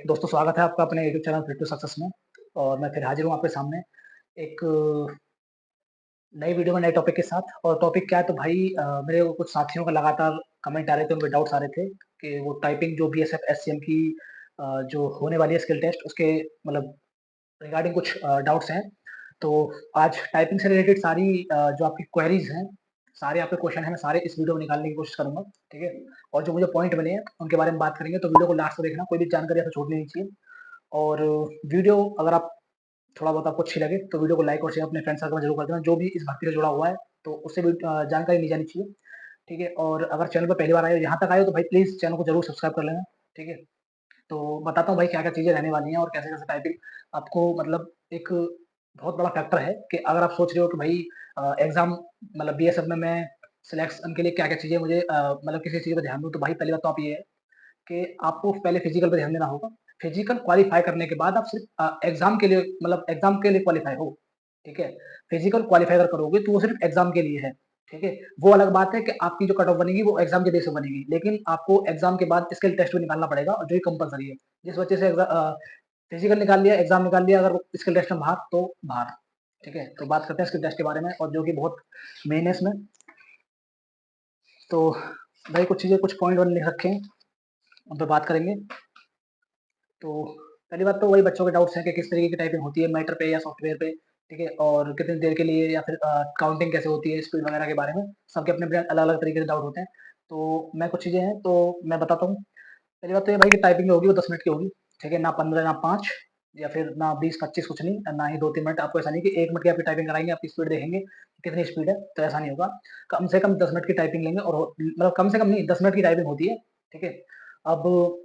दोस्तों स्वागत है आपका अपने YouTube channel Fit to Success में। और मैं फिर हाजिर हूँ आपके सामने एक नई वीडियो में नए टॉपिक के साथ। और टॉपिक क्या है तो भाई मेरे को कुछ साथियों का लगातार कमेंट आ रहे थे, उनके डाउट्स आ रहे थे कि वो टाइपिंग जो बीएसएफ एससीएम की जो होने वाली है स्किल टेस्ट उसके मतलब रिगार्डिंग कुछ डाउट्स हैं। तो आज टाइपिंग से रिलेटेड सारी जो आपकी क्वेरीज हैं, सारे आपके क्वेश्चन हैं, मैं सारे इस वीडियो में निकालने की कोशिश करूंगा। ठीक है, और जो मुझे पॉइंट मिले हैं उनके बारे में बात करेंगे, तो वीडियो को लास्ट तक देखना, कोई भी जानकारी आपको छूटनी नहीं चाहिए। और वीडियो अगर आप थोड़ा बहुत आपको अच्छी लगे तो वीडियो को लाइक और शेयर अपने फ्रेंड सर्कल में जरूर कर देना, जो भी इस भर्ती से जुड़ा हुआ है तो उससे भी जानकारी ली जानी चाहिए। ठीक है, और अगर चैनल पर पहली बार आए हो, यहाँ तक आए हो, तो भाई प्लीज चैनल को जरूर सब्सक्राइब कर लेना। ठीक है, तो बताता हूँ भाई क्या क्या चीजें रहने वाली हैं और कैसे कैसे टाइपिंग आपको मतलब एक बहुत बड़ा फैक्टर है कि अगर आप सोच रहे हो कि भाई एग्जाम मतलब बीएसएफ में मैं सिलेक्शन के लिए क्या क्या चीजें मुझे मतलब किसी चीज पर ध्यान दूँ, तो भाई पहली बात तो आप ये है कि आपको पहले फिजिकल पे ध्यान देना होगा। फिजिकल क्वालीफाई करने के बाद आप सिर्फ एग्जाम के लिए मतलब एग्जाम के लिए क्वालीफाई हो। ठीक है, फिजिकल क्वालीफाई अगर करोगे तो वो सिर्फ एग्जाम के लिए है। ठीक है, वो अलग बात है कि आपकी जो कट ऑफ बनेगी वो एग्जाम के बेस पे बनेगी, लेकिन आपको एग्जाम के बाद स्किल टेस्ट भी निकालना पड़ेगा, और जो ही कंपलसरी है। जिस बच्चे से फिजिकल निकाल लिया, एग्जाम निकाल लिया, अगर वो स्किल टेस्ट में बाहर तो बाहर। ठीक है, तो बात करते हैं स्किल टेस्ट के बारे में, और जो कि बहुत मेन है इसमें। तो भाई कुछ चीजें, कुछ पॉइंट वन लिख रखे हैं, उन पर बात करेंगे। तो पहली बात तो वही बच्चों के डाउट्स हैं कि किस तरीके की टाइपिंग होती है, मैटर पे या सॉफ्टवेयर पे। ठीक है, और कितनी देर के लिए, या फिर काउंटिंग कैसे होती है, स्पीड वगैरह के बारे में सबके अपने अपने अलग अलग तरीके से डाउट होते हैं। तो मैं कुछ चीजें हैं तो मैं बताता हूँ। पहली बात तो ये भाई कि टाइपिंग होगी वो 10 मिनट की होगी। ठीक है, ना 15 ना 5 या फिर ना 20-25, कुछ नहीं, ना ही 2-3 मिनट। आपको ऐसा नहीं कि 1 मिनट की आपकी टाइपिंग कराएंगे, आपकी स्पीड देखेंगे कितनी स्पीड है, तो ऐसा नहीं होगा। कम से कम 10 मिनट की टाइपिंग लेंगे, और मतलब कम से कम नहीं, 10 मिनट की टाइपिंग होती है। ठीक है, अब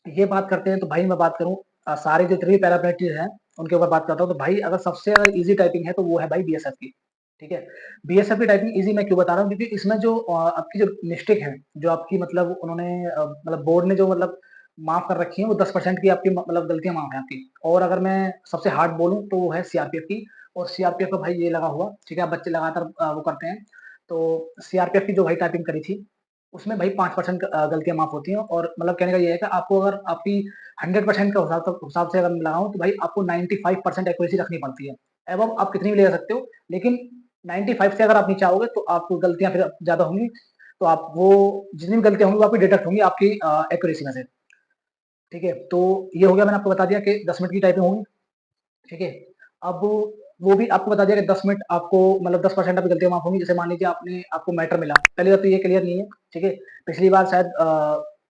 ये बात करते हैं तो भाई मैं बात करूँ सारे जो 3 पैरामीटर्स हैं उनके ऊपर बात करता हूँ। तो भाई अगर सबसे अगर ईजी टाइपिंग है तो वो है भाई बीएसएफ की। ठीक है, बीएसएफ की टाइपिंग ईजी मैं क्यों बता रहा हूँ, क्योंकि इसमें जो आपकी जो मिस्टेक है, जो आपकी मतलब उन्होंने मतलब बोर्ड ने जो मतलब माफ कर रखी है, वो 10% की आपकी मतलब गलतियां माफ है आपकी। और अगर मैं सबसे हार्ड बोलूँ तो वो है सीआरपीएफ की। और सीआरपीएफ का भाई ये लगा हुआ, ठीक है, बच्चे लगातार वो करते हैं। तो सीआरपीएफ की जो भाई टाइपिंग करी थी उसमें भाई 5% गलतियां माफ होती हैं। और मतलब कहने का ये है कि आपको अगर आपकी 100% का हिसाब से अगर मैं लगाऊं तो भाई आपको 95% एक्यूरेसी रखनी पड़ती है। एवं आप कितनी भी ले सकते हो, लेकिन 95 से अगर आप नीचे आओगे तो आपको गलतियां फिर ज्यादा होंगी। तो आप वो जितनी भी गलतियां होंगी वो आपकी डिटेक्ट होंगी आपकी एक्यूरेसी में से। ठीक है, तो ये हो गया, मैंने आपको बता दिया कि 10 मिनट की टाइपिंग होगी। ठीक है, अब वो भी आपको बता दिया कि 10 मिनट आपको मतलब 10% आपकी गलतियां माफ होंगी। जैसे मान लीजिए आपने आपको मैटर मिला, पहली बात तो ये क्लियर नहीं है। ठीक है, पिछली बार शायद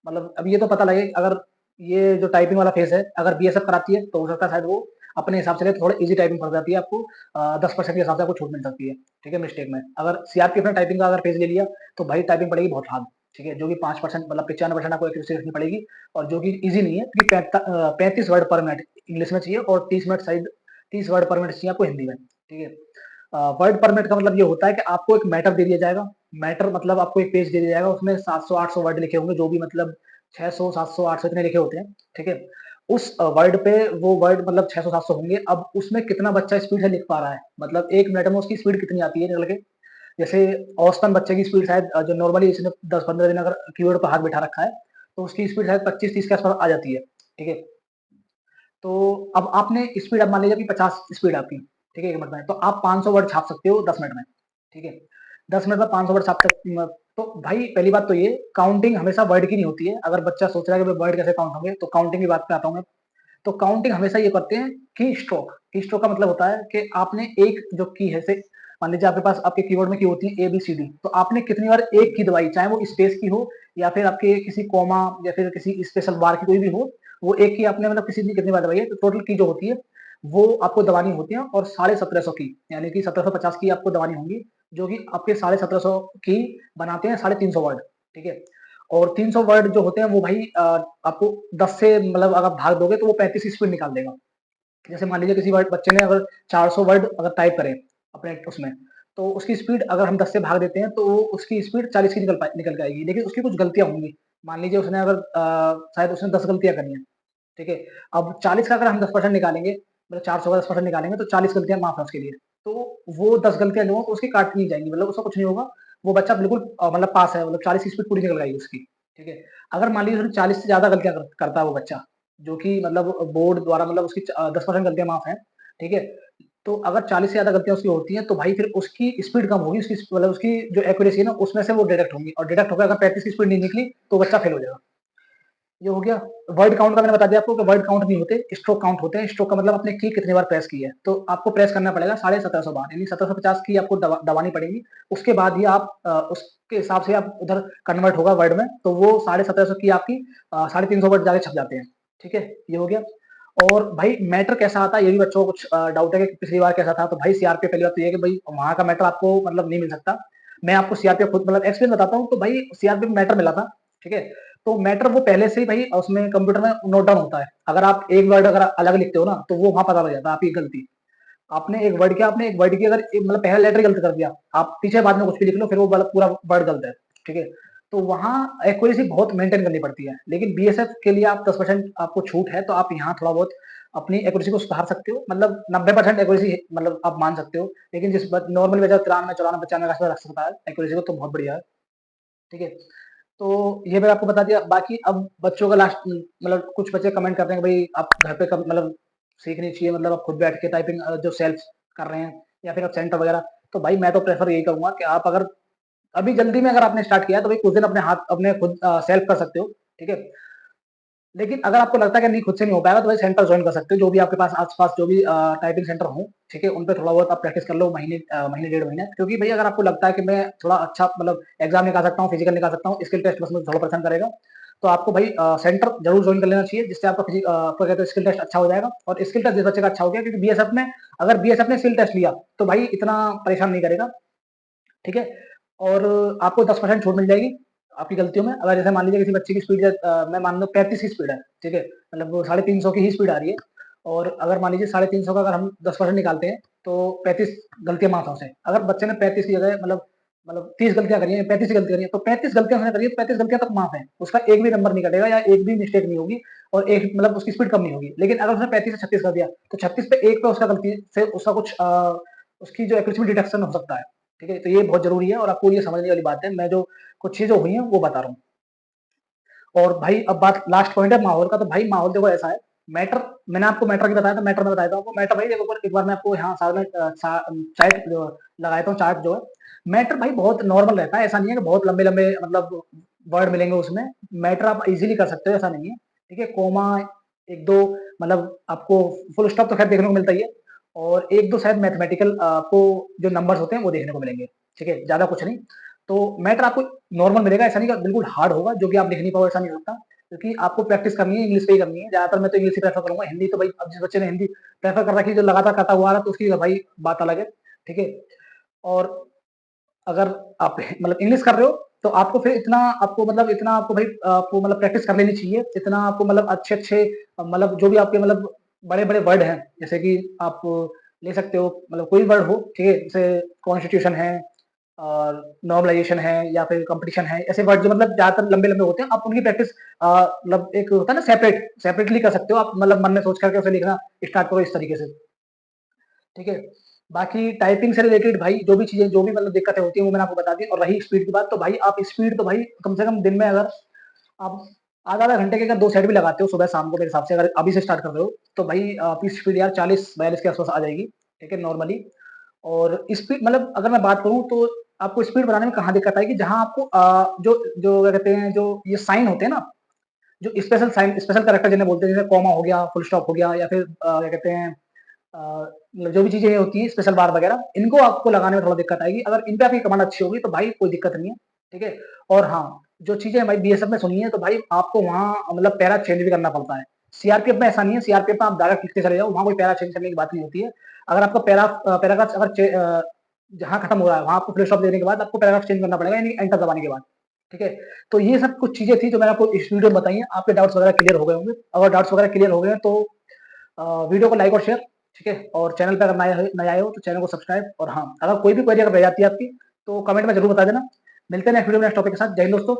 मतलब अब ये तो पता लगे, अगर ये जो टाइपिंग वाला फेज है अगर बीएसएफ कराती है तो हो सकता है शायद वो अपने हिसाब से थोड़ा इजी टाइपिंग पड़ जाती है आपको, 10% के हिसाब से आपको छूट मिल सकती है। ठीक है, मिस्टेक में अगर सीआरपीएफ ने टाइपिंग का अगर पेज ले लिया तो भाई टाइपिंग पड़ेगी बहुत हार्ड। ठीक है, जो कि 5% मतलब 95% आपको एक्यूरेसी रखनी पड़ेगी, और जो कि इजी नहीं है, क्योंकि 35 वर्ड पर मिनट इंग्लिश में चाहिए, और 30 मिनट शायद 30 वर्ड पर मिनट चाहिए आपको हिंदी में। ठीक है, वर्ड पर मिनट का मतलब ये होता है कि आपको एक मैटर दे दिया जाएगा। मैटर मतलब आपको एक पेज दे दिया जाएगा, उसमें 700-800 वर्ड लिखे होंगे, जो भी मतलब 600-700-800 इतने लिखे होते हैं। ठीक है, उस वर्ड पे वो वर्ड मतलब 600-700 होंगे। अब उसमें कितना बच्चा स्पीड से लिख पा रहा है, मतलब 1 मिनट में उसकी स्पीड कितनी आती है निकल के। जैसे औसतन बच्चे की स्पीड शायद जो नॉर्मली इसने 10-15 दिन अगर कीबोर्ड पर हाथ बिठा रखा है तो उसकी स्पीड शायद 25-30 के आसपास आ जाती है। ठीक है, तो अब आपने स्पीड, अब मान लीजिए कि 50 स्पीड आपकी। ठीक है, 1 मिनट में, तो आप 500 वर्ड छाप सकते हो 10 मिनट में। ठीक है, 10 मिनट में 500 वर्ड छाप सकते। तो भाई पहली बात तो ये, काउंटिंग हमेशा वर्ड की नहीं होती है। अगर बच्चा सोच रहा है कि वर्ड कैसे काउंट होंगे, तो काउंटिंग की बात पे आता हूँ मैं। तो काउंटिंग हमेशा ये करते हैं की स्ट्रोक। की स्ट्रोक का मतलब होता है कि आपने एक जो की है, से मान लीजिए आपके पास आपके कीबोर्ड में की होती है ABCD, तो आपने कितनी बार एक की दबाई, चाहे वो स्पेस की हो या फिर आपके किसी कॉमा या फिर किसी स्पेशल बार की कोई भी हो, वो एक की आपने मतलब किसी भी कितनी बार दबाई है, तो टोटल की जो होती है वो आपको दबानी होती है। और 1750 की, यानी कि 1750 की आपको दबानी होंगी, जो कि आपके 1750 की बनाते हैं 350 वर्ड। ठीक है, और 300 वर्ड जो होते हैं वो भाई आपको 10 से मतलब अगर भाग दोगे तो वो 35 की स्पीड निकाल देगा। जैसे मान लीजिए किसी वर्ड बच्चे ने अगर 400 वर्ड अगर टाइप करे अपने उसमें, तो उसकी स्पीड अगर हम 10 से भाग देते हैं तो वो उसकी स्पीड 40 की निकल जाएगी, लेकिन उसकी कुछ गलतियां होंगी। मान लीजिए उसने अगर शायद उसने 10 गलतियां करनी है। ठीक है, अब 40 का अगर हम 10% निकालेंगे, मतलब 400 का 10% निकालेंगे तो 40 गलतियां माफ है उसके लिए। तो वो 10 गलतियां जो उसकी काट नहीं जाएंगी, मतलब उसका कुछ नहीं होगा। वो बच्चा बिल्कुल मतलब पास है, मतलब 40 की स्पीड पूरी निकल जाएगी उसकी। ठीक है, अगर मान लीजिए 40 से ज्यादा गलतियां करता है वो बच्चा, जो कि मतलब बोर्ड द्वारा मतलब उसकी 10% गलतियाँ माफ़ हैं, ठीक है? तो अगर 40 से ज़्यादा गलतियाँ उसकी होती हैं, तो भाई फिर उसकी स्पीड कम होगी, उसकी मतलब उसकी जो एक्यूरेसी है ना, उसमें से वो डिडक्ट होंगी और डिडक्ट होकर अगर 35 की स्पीड नहीं निकली, तो बच्चा फेल हो जाएगा। ये हो गया। वर्ड काउंट का मैंने बता दिया आपको कि वर्ड काउंट नहीं होते, स्ट्रोक काउंट होते हैं। स्ट्रोक का मतलब आपने की कितनी बार प्रेस की है। तो आपको प्रेस करना पड़ेगा 1750 बार, यानी 1750 की आपको दबानी पड़ेगी। उसके बाद ही आप उसके हिसाब से आप उधर कन्वर्ट होगा वर्ड में, तो वो 1750 की आपकी 350 वर्ड जाके छप जाते हैं। ठीक है, ये हो गया। और भाई मैटर कैसा आता है, ये भी बच्चों को कुछ डाउट है कि पिछली बार कैसा था। तो भाई सीआरपीएफ पहली बात तो ये है कि भाई वहाँ का मैटर आपको मतलब नहीं मिल सकता। मैं आपको सीआरपीएफ खुद मतलब एक्सपीरियंस बताता हूँ। तो भाई सीआरपीएफ मैटर मिला था, ठीक है। तो मैटर वो पहले से ही भाई उसमें कंप्यूटर में नोट डाउन होता है। अगर आप एक वर्ड अगर अलग लिखते हो ना, तो वो वहां पता लग जाता है आपकी गलती। आपने एक वर्ड की अगर मतलब पहला लेटर गलत कर दिया, आप पीछे बाद में कुछ भी लिख लो, फिर वो पूरा वर्ड गलत है, ठीक है। तो वहां एक्यूरेसी बहुत मेंटेन करनी पड़ती है। लेकिन बीएसएफ के लिए आप 10% आपको छूट है, तो आप यहाँ थोड़ा बहुत अपनी एक्यूरेसी को सुधार सकते हो। मतलब 90% एक्यूरेसी मतलब आप मान सकते हो। लेकिन जिस नॉर्मल वजह 93 94 95 का रख सकता है एक्यूरेसी को, तो बहुत बढ़िया है, ठीक है। तो ये मैंने आपको बता दिया। बाकी अब बच्चों का लास्ट मतलब कुछ बच्चे कमेंट करते हैं कि भाई आप घर पे मतलब सीखनी चाहिए, मतलब आप खुद बैठ के टाइपिंग जो सेल्फ कर रहे हैं या फिर आप सेंटर वगैरह। तो भाई मैं तो प्रेफर यही करूंगा कि आप अगर अभी जल्दी में अगर आपने स्टार्ट किया है, तो भाई कुछ दिन अपने हाथ अपने खुद सेल्फ कर सकते हो, ठीक है। लेकिन अगर आपको लगता है कि नहीं खुद से नहीं हो पाएगा, तो भाई सेंटर ज्वाइन कर सकते हो, जो भी आपके पास आस-पास जो भी टाइपिंग सेंटर हो, ठीक है, उन पे थोड़ा बहुत आप प्रैक्टिस कर लो महीने महीने डेढ़ महीने। क्योंकि भई अगर आपको लगता है कि मैं थोड़ा अच्छा मतलब एग्ज़ाम निकाल सकता हूँ, फिजिकल निकाल सकता हूँ, स्किल टेस्ट बस मुझे थोड़ा परेशान करेगा, तो आपको भाई सेंटर ज़रूर ज्वाइन कर लेना चाहिए, जिससे आपका क्या कहते हैं स्किल टेस्ट अच्छा हो जाएगा। और स्किल टेस्ट जिस बच्चे का अच्छा हो गया, क्योंकि बीएसएफ में अगर बीएसएफ ने स्किल टेस्ट लिया, तो भाई इतना परेशान नहीं करेगा, ठीक है। और आपको 10% छूट मिल जाएगी आपकी गलतियों में। अगर जैसे मान लीजिए किसी बच्चे की स्पीड मैं मान लो 35 की स्पीड है, ठीक है, मतलब वो 350 की ही स्पीड आ रही है। और अगर मान लीजिए 350 का अगर हम 10% निकालते हैं, तो 35 गलतियां माफ हो से। अगर बच्चे ने 35 की जगह मतलब 30 गलतियां करी हैं, 35 गलतियां करी हैं, तो 35 गलतियां उसने करी है, 35 गलतियां तक माफ है, उसका एक भी नंबर नहीं कटेगा या एक भी मिस्टेक नहीं होगी। और एक मतलब उसकी स्पीड कम नहीं होगी। लेकिन अगर उसने 35 से 36 कर दिया, तो 36 पे एक पे उसका गलती से उसका कुछ उसकी जो एक्यूरेसी डिडक्शन हो सकता है, ठीक है। तो ये बहुत जरूरी है और आपको ये समझने वाली बात है। मैं जो कुछ चीजें हुई हैं वो बता रहा हूँ। और भाई अब बात लास्ट पॉइंट है माहौल का। तो भाई माहौल देखो ऐसा है, मैटर मैंने आपको मैटर की बताया था, मैटर में बताया था आपको मैटर। भाई देखो एक बार मैं आपको यहाँ साथ में चार्ट लगाया था, चार्ट जो है मैटर भाई बहुत नॉर्मल रहता है। ऐसा नहीं है कि बहुत लंबे लंबे मतलब वर्ड मिलेंगे उसमें। मैटर आप इजीली कर सकते हो, ऐसा नहीं है, ठीक है। कोमा एक दो मतलब आपको फुल स्टॉप तो खैर देखने को मिलता ही है। और एक दो शायद मैथमेटिकल आपको जो नंबर्स होते हैं वो देखने को मिलेंगे, ठीक है, ज्यादा कुछ नहीं। तो मैटर आपको नॉर्मल मिलेगा, ऐसा नहीं कि बिल्कुल हार्ड होगा जो कि आप लिख नहीं पाओ, ऐसा नहीं होता। क्योंकि आपको प्रैक्टिस करनी है, इंग्लिश पे ही करनी है। ज्यादातर मैं तो इंग्लिश ही प्रेफर करूंगा। हिंदी तो भाई अब जिस बच्चे ने हिंदी प्रेफर कर रखी है, जो लगातार करता हुआ आ रहा है, तो उसकी भाई बात अलग है, ठीक है। और अगर आप मतलब इंग्लिश कर रहे हो, तो आपको फिर इतना आपको मतलब इतना आपको भाई आपको मतलब प्रैक्टिस कर लेनी चाहिए। इतना आपको मतलब अच्छे अच्छे मतलब जो भी आपके मतलब बड़े बड़े वर्ड हैं, जैसे कि आप ले सकते हो मतलब कोई वर्ड हो, ठीक है, जैसे कॉन्स्टिट्यूशन है और नॉर्मलाइजेशन है या फिर कंपटीशन है। ऐसे वर्ड जो मतलब ज्यादातर लंबे लंबे होते हैं, आप उनकी प्रैक्टिस मतलब एक होता है ना सेपरेटली कर सकते हो आप। मतलब मन में सोच करके उसे लिखना स्टार्ट करो इस तरीके से, ठीक है। बाकी टाइपिंग से रिलेटेड भाई जो भी चीजें जो भी मतलब दिक्कतें होती हैं वो मैंने आपको बता दी। और रही स्पीड की बात, तो भाई आप स्पीड तो भाई कम से कम दिन में अगर आप आधा आधा घंटे के अगर 2 सेट भी लगाते हो सुबह शाम को, मेरे हिसाब से अगर अभी से स्टार्ट कर रहे हो, तो भाई आपकी स्पीड यार 40-42 के आसपास आ जाएगी, ठीक है, नॉर्मली। और स्पीड मतलब अगर मैं बात करूं, तो आपको स्पीड बनाने में कहाँ दिक्कत आएगी, जहां आपको जो जो क्या कहते हैं जो ये साइन होते हैं ना, जो स्पेशल साइन स्पेशल कैरेक्टर जिन्हें बोलते हैं, जैसे कॉमा हो गया, फुल स्टॉप हो गया, या फिर क्या कहते हैं मतलब जो भी चीजें होती हैं स्पेशल बार वगैरह, इनको आपको लगाने में थोड़ा दिक्कत आएगी। अगर इन पे आपकी कमांड अच्छी होगी, तो भाई कोई दिक्कत नहीं है, ठीक है। और हाँ, जो चीजें भाई बीएसएफ में सुनी है, तो भाई आपको वहाँ मतलब पैरा चेंज भी करना पड़ता है। सीआरपीएफ में ऐसा नहीं है। सीआरपीएफ में आप डायरेक्ट लिखते चले जाओ, वहाँ कोई पैरा चेंज करने की बात नहीं होती है। अगर आपका पैराग्राफ अगर जहाँ खत्म हो रहा है, वहाँ आपको फुल स्टॉप देने के बाद आपको पैराग्राफ चेंज करना पड़ेगा, यानी एंटर दबाने के बाद, ठीक है। तो ये सब कुछ चीजें थी जो मैंने आपको इस वीडियो में बताई हैं। आपके डाउट्स वगैरह क्लियर हो गए होंगे। अगर डाउट्स वगैरह क्लियर हो गए हैं, तो वीडियो को लाइक और शेयर, ठीक है। और चैनल पे अगर नए आए हो तो चैनल को सब्सक्राइब। और हाँ, अगर कोई भी क्वेरी अगर रह जाती है आपकी, तो कमेंट में जरूर बता देना। मिलते हैं नेक्स्ट वीडियो में नेक्स्ट टॉपिक के साथ। जय हिंद दोस्तों।